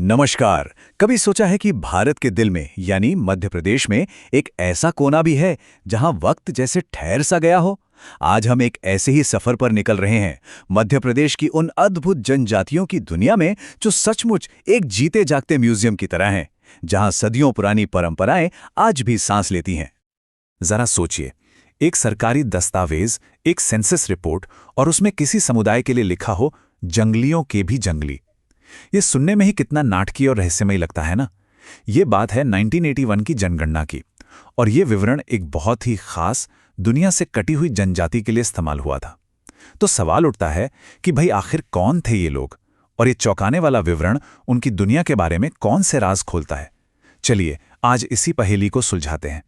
नमस्कार। कभी सोचा है कि भारत के दिल में यानी मध्य प्रदेश में एक ऐसा कोना भी है जहां वक्त जैसे ठहर सा गया हो। आज हम एक ऐसे ही सफर पर निकल रहे हैं, मध्य प्रदेश की उन अद्भुत जनजातियों की दुनिया में जो सचमुच एक जीते जागते म्यूजियम की तरह हैं, जहां सदियों पुरानी परंपराएं आज भी सांस लेती हैं। जरा सोचिए, एक सरकारी दस्तावेज, एक सेंसस रिपोर्ट और उसमें किसी समुदाय के लिए लिखा हो जंगलियों के भी जंगली। ये सुनने में ही कितना नाटकीय और रहस्यमयी लगता है ना। ये बात है 1981 की जनगणना की, और ये विवरण एक बहुत ही खास दुनिया से कटी हुई जनजाति के लिए इस्तेमाल हुआ था। तो सवाल उठता है कि भाई आखिर कौन थे ये लोग, और ये चौंकाने वाला विवरण उनकी दुनिया के बारे में कौन से राज खोलता है। चलिए आज इसी पहेली को सुलझाते हैं।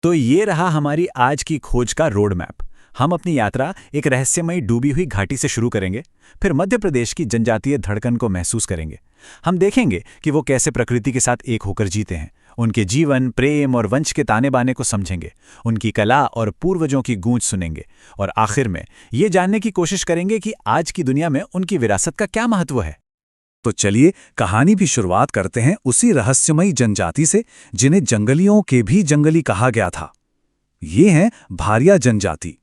तो ये रहा हमारी आज की खोज का रोड मैप। हम अपनी यात्रा एक रहस्यमयी डूबी हुई घाटी से शुरू करेंगे, फिर मध्य प्रदेश की जनजातीय धड़कन को महसूस करेंगे। हम देखेंगे कि वो कैसे प्रकृति के साथ एक होकर जीते हैं, उनके जीवन, प्रेम और वंश के ताने बाने को समझेंगे, उनकी कला और पूर्वजों की गूंज सुनेंगे, और आखिर में ये जानने की कोशिश करेंगे कि आज की दुनिया में उनकी विरासत का क्या महत्व है। तो चलिए कहानी भी शुरुआत करते हैं उसी रहस्यमयी जनजाति से जिन्हें जंगलियों के भी जंगली कहा गया था। ये हैं भारिया जनजाति,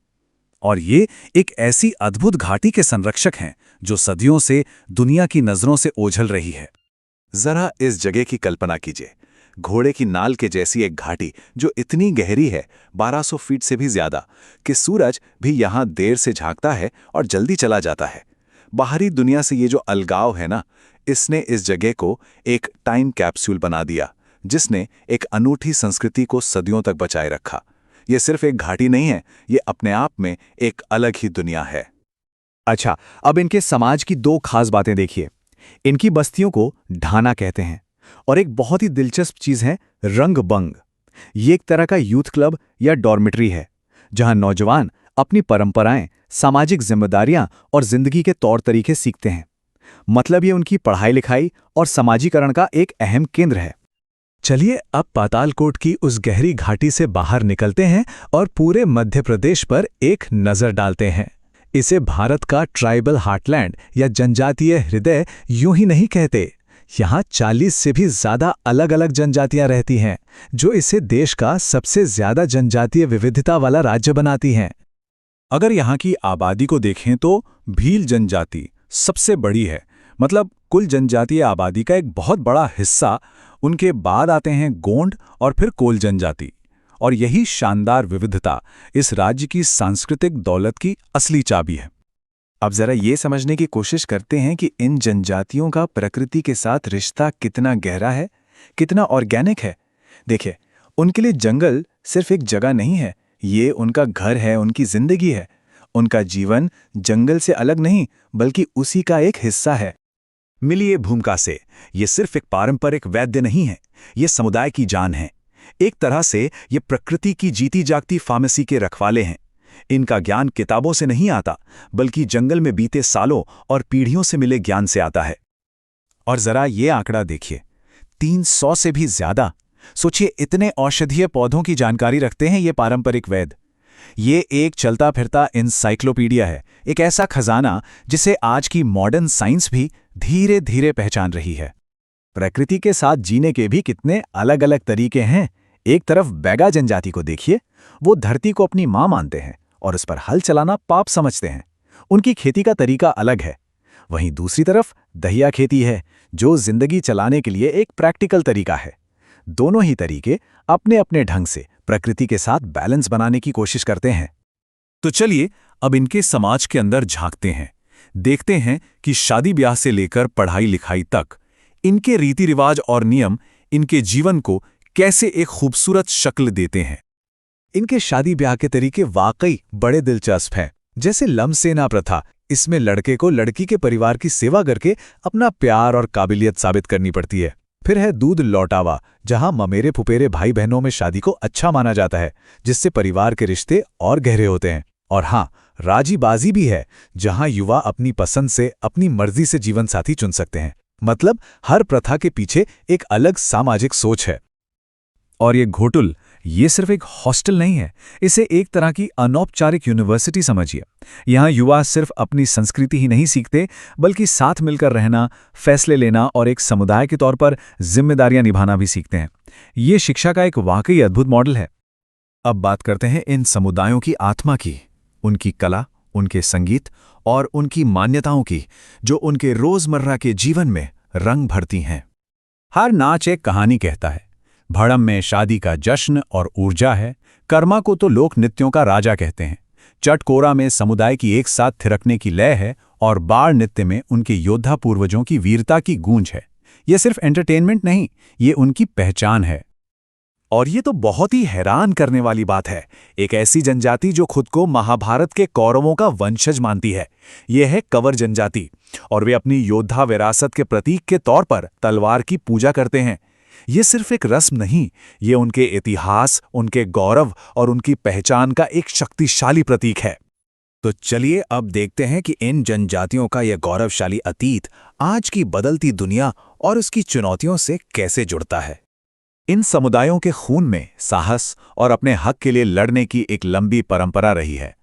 और ये एक ऐसी अद्भुत घाटी के संरक्षक हैं जो सदियों से दुनिया की नजरों से ओझल रही है। जरा इस जगह की कल्पना कीजिए, घोड़े की नाल के जैसी एक घाटी जो इतनी गहरी है, 1200 फीट से भी ज्यादा, कि सूरज भी यहां देर से झांकता है और जल्दी चला जाता है। बाहरी दुनिया से ये जो अलगाव है ना, इसने इस जगह को एक टाइम कैप्सूल बना दिया, जिसने एक अनूठी संस्कृति को सदियों तक बचाए रखा। ये सिर्फ एक घाटी नहीं है, ये अपने आप में एक अलग ही दुनिया है। अच्छा, अब इनके समाज की दो खास बातें देखिए। इनकी बस्तियों को ढाना कहते हैं, और एक बहुत ही दिलचस्प चीज है रंगबंग। ये एक तरह का यूथ क्लब या डॉर्मिटरी है, जहां नौजवान अपनी परंपराएं, सामाजिक जिम्मेदारियां और जिंदगी के तौर तरीके सीखते हैं। मतलब ये उनकी पढ़ाई लिखाई और समाजीकरण का एक अहम केंद्र है। चलिए अब पातालकोट की उस गहरी घाटी से बाहर निकलते हैं और पूरे मध्य प्रदेश पर एक नजर डालते हैं। इसे भारत का ट्राइबल हार्टलैंड या जनजातीय हृदय यूं ही नहीं कहते। यहाँ 40 से भी ज्यादा अलग अलग जनजातियां रहती हैं, जो इसे देश का सबसे ज्यादा जनजातीय विविधता वाला राज्य बनाती हैं। अगर यहाँ की आबादी को देखें तो भील जनजाति सबसे बड़ी है, मतलब कुल जनजातीय आबादी का एक बहुत बड़ा हिस्सा। उनके बाद आते हैं गोंड और फिर कोल जनजाति, और यही शानदार विविधता इस राज्य की सांस्कृतिक दौलत की असली चाबी है। अब जरा ये समझने की कोशिश करते हैं कि इन जनजातियों का प्रकृति के साथ रिश्ता कितना गहरा है, कितना ऑर्गेनिक है। देखिए, उनके लिए जंगल सिर्फ एक जगह नहीं है, ये उनका घर है, उनकी जिंदगी है। उनका जीवन जंगल से अलग नहीं, बल्कि उसी का एक हिस्सा है। मिलिए भूमिका से, ये सिर्फ एक पारंपरिक वैद्य नहीं है, ये समुदाय की जान है। एक तरह से ये प्रकृति की जीती जागती फार्मेसी के रखवाले हैं। इनका ज्ञान किताबों से नहीं आता, बल्कि जंगल में बीते सालों और पीढ़ियों से मिले ज्ञान से आता है। और जरा ये आंकड़ा देखिए, 300 से भी ज्यादा। सोचिए, इतने औषधीय पौधों की जानकारी रखते हैं ये पारंपरिक वैद्य। ये एक चलता फिरता एनसाइक्लोपीडिया है, एक ऐसा खजाना जिसे आज की मॉडर्न साइंस भी धीरे धीरे पहचान रही है। प्रकृति के साथ जीने के भी कितने अलग अलग तरीके हैं। एक तरफ बैगा जनजाति को देखिए, वो धरती को अपनी मां मानते हैं और उस पर हल चलाना पाप समझते हैं। उनकी खेती का तरीका अलग है। वहीं दूसरी तरफ दहिया खेती है, जो जिंदगी चलाने के लिए एक प्रैक्टिकल तरीका है। दोनों ही तरीके अपने अपने ढंग से प्रकृति के साथ बैलेंस बनाने की कोशिश करते हैं। तो चलिए अब इनके समाज के अंदर झांकते हैं, देखते हैं कि शादी ब्याह से लेकर पढ़ाई लिखाई तक इनके रीति रिवाज और नियम इनके जीवन को कैसे एक खूबसूरत शक्ल देते हैं। इनके शादी ब्याह के तरीके वाकई बड़े दिलचस्प हैं। जैसे लमसेना प्रथा, इसमें लड़के को लड़की के परिवार की सेवा करके अपना प्यार और काबिलियत साबित करनी पड़ती है। फिर है दूध लौटावा, जहां ममेरे फुपेरे भाई बहनों में शादी को अच्छा माना जाता है, जिससे परिवार के रिश्ते और गहरे होते हैं। और हाँ, राजीबाजी भी है, जहां युवा अपनी पसंद से, अपनी मर्जी से जीवन साथी चुन सकते हैं। मतलब हर प्रथा के पीछे एक अलग सामाजिक सोच है। और ये घोटुल ये सिर्फ एक हॉस्टल नहीं है, इसे एक तरह की अनौपचारिक यूनिवर्सिटी समझिए। यहाँ युवा सिर्फ अपनी संस्कृति ही नहीं सीखते, बल्कि साथ मिलकर रहना, फैसले लेना और एक समुदाय के तौर पर जिम्मेदारियां निभाना भी सीखते हैं। ये शिक्षा का एक वाकई अद्भुत मॉडल है। अब बात करते हैं इन समुदायों की आत्मा की, उनकी कला, उनके संगीत और उनकी मान्यताओं की, जो उनके रोजमर्रा के जीवन में रंग भरती हैं। हर नाच एक कहानी कहता है। भड़म में शादी का जश्न और ऊर्जा है। कर्मा को तो लोक नृत्यों का राजा कहते हैं। चटकोरा में समुदाय की एक साथ थिरकने की लय है और बाढ़ नृत्य में उनके योद्धा पूर्वजों की वीरता की गूंज है। ये सिर्फ एंटरटेनमेंट नहीं, ये उनकी पहचान है। और ये तो बहुत ही हैरान करने वाली बात है, एक ऐसी जनजाति जो खुद को महाभारत के कौरवों का वंशज मानती है। ये है कंवर जनजाति, और वे अपनी योद्धा विरासत के प्रतीक के तौर पर तलवार की पूजा करते हैं। ये सिर्फ एक रस्म नहीं, ये उनके इतिहास, उनके गौरव और उनकी पहचान का एक शक्तिशाली प्रतीक है। तो चलिए अब देखते हैं कि इन जनजातियों का यह गौरवशाली अतीत आज की बदलती दुनिया और उसकी चुनौतियों से कैसे जुड़ता है। इन समुदायों के खून में साहस और अपने हक के लिए लड़ने की एक लंबी परंपरा रही है।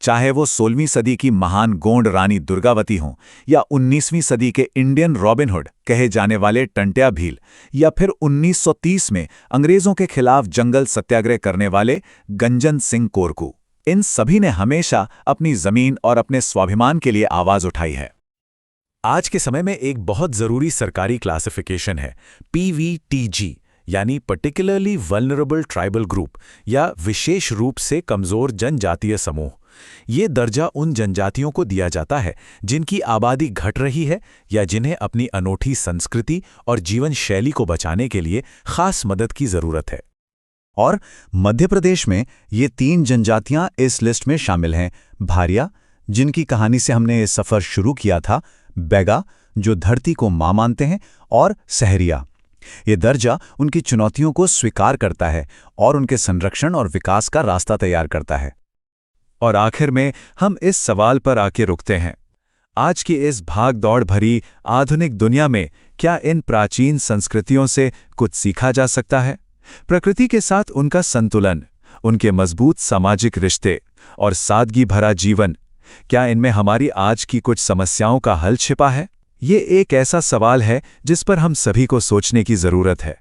चाहे वो 16वीं सदी की महान गोंड रानी दुर्गावती हों, या 19वीं सदी के इंडियन रॉबिनहुड कहे जाने वाले टंट्या भील, या फिर 1930 में अंग्रेजों के खिलाफ जंगल सत्याग्रह करने वाले गंजन सिंह कोरकू, इन सभी ने हमेशा अपनी जमीन और अपने स्वाभिमान के लिए आवाज उठाई है। आज के समय में एक बहुत जरूरी सरकारी क्लासिफिकेशन है PVTG, यानी पर्टिकुलरली वल्नरेबल ट्राइबल ग्रुप, या विशेष रूप से कमजोर जनजातीय समूह। ये दर्जा उन जनजातियों को दिया जाता है जिनकी आबादी घट रही है या जिन्हें अपनी अनोखी संस्कृति और जीवन शैली को बचाने के लिए खास मदद की जरूरत है। और मध्य प्रदेश में ये 3 जनजातियां इस लिस्ट में शामिल हैं। भारिया, जिनकी कहानी से हमने ये सफर शुरू किया था, बैगा, जो धरती को मां मानते हैं, और सहरिया। ये दर्जा उनकी चुनौतियों को स्वीकार करता है और उनके संरक्षण और विकास का रास्ता तैयार करता है। और आखिर में हम इस सवाल पर आके रुकते हैं, आज की इस भाग-दौड़ भरी आधुनिक दुनिया में क्या इन प्राचीन संस्कृतियों से कुछ सीखा जा सकता है? प्रकृति के साथ उनका संतुलन, उनके मजबूत सामाजिक रिश्ते और सादगी भरा जीवन, क्या इनमें हमारी आज की कुछ समस्याओं का हल छिपा है? ये एक ऐसा सवाल है जिस पर हम सभी को सोचने की जरूरत है।